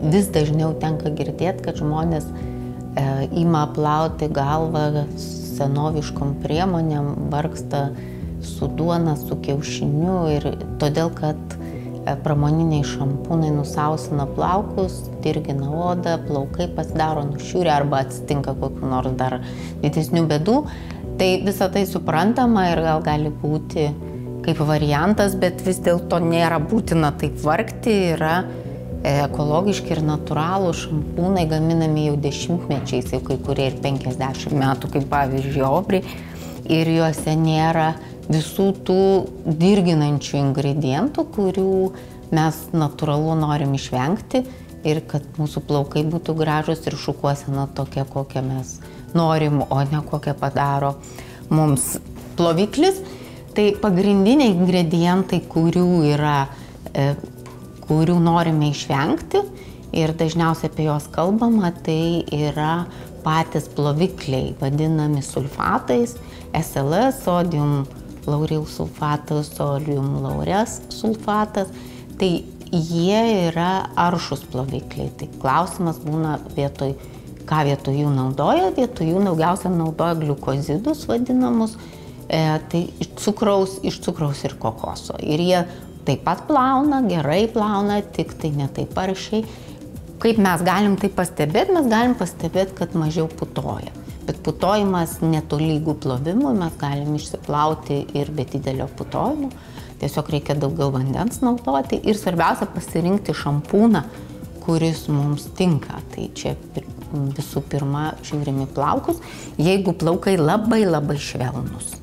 vis dažniau tenka girdėti, kad žmonės ima plauti galvą senoviškom priemonėm, vargsta su duona, su kiaušiniu ir todėl, kad pramoniniai šampūnai nusausina plaukus, dirgina odą, plaukai pasidaro nušiurę arba atsitinka kokių nors dar didesnių bėdų. Tai visą tai suprantama ir gal gali būti kaip variantas, bet vis dėlto nėra būtina taip vargti, yra ekologiški ir natūralūs šampūnai gaminami jau dešimtmečiais, jau kai kurie ir 50 metų, kaip pavyzdžiui Obri, ir juose nėra visų tų dirginančių ingredientų, kurių mes natūralu norim išvengti ir kad mūsų plaukai būtų gražus ir šukuosena tokia, kokią mes norim, o ne kokią padaro mums ploviklis. Tai pagrindiniai ingredientai, kurių norime išvengti ir dažniausiai apie juos kalbama, tai yra patys plovikliai, vadinami sulfatais, SLS, sodium lauril sulfatas, sodium laures sulfatas. Tai jie yra aršus plovikliai. Tai klausimas būna ką vietoj jų naudoja. Vietoj jų daugiausia naudoja gliukozidus vadinamus, tai iš cukraus ir kokoso. Ir jie taip pat plauna, gerai plauna, tik tai ne taip aršiai. Kaip mes galim tai pastebėti? Mes galim pastebėti, kad mažiau putoja. Bet putojimas netolygų plovimui, mes galim išsiplauti ir be didelio putojimo. Tiesiog reikia daugiau vandens naudoti ir svarbiausia pasirinkti šampūną, kuris mums tinka. Tai čia visų pirma žiūrime plaukus. Jeigu plaukai labai švelnus,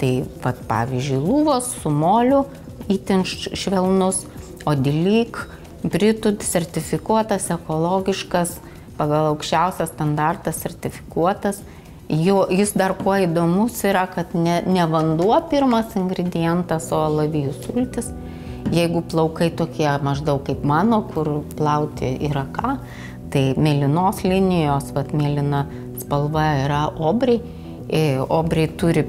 tai pavyzdžiui lūvos su moliu itin švelnus, Odylic, Britų sertifikuotas, ekologiškas, pagal aukščiausią standartą sertifikuotas. Jis dar kuo įdomus yra, kad ne vanduo pirmas ingredientas, o alavijų sultis. Jeigu plaukai tokie maždaug kaip mano, kur plauti yra ką, tai mėlynos linijos, mėlyna spalva yra Obri. Obri turi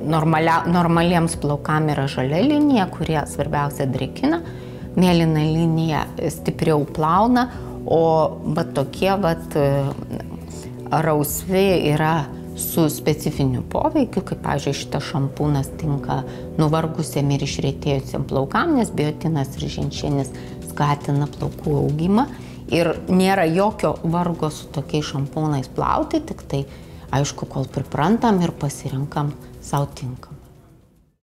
normaliems plaukam yra žalia linija, kurie svarbiausia drėkina. Mėlyna linija stipriau plauna, o tokie rausvi yra su specifiniu poveikiu, kaip, pavyzdžiui, šitas šampūnas tinka nuvargusiem ir išretėjusiem plaukam, nes biotinas ir ženšenis skatina plaukų augimą ir nėra jokio vargo su tokiais šampūnais plauti, tik tai, aišku, kol priprantam ir pasirenkam sau tinkamą.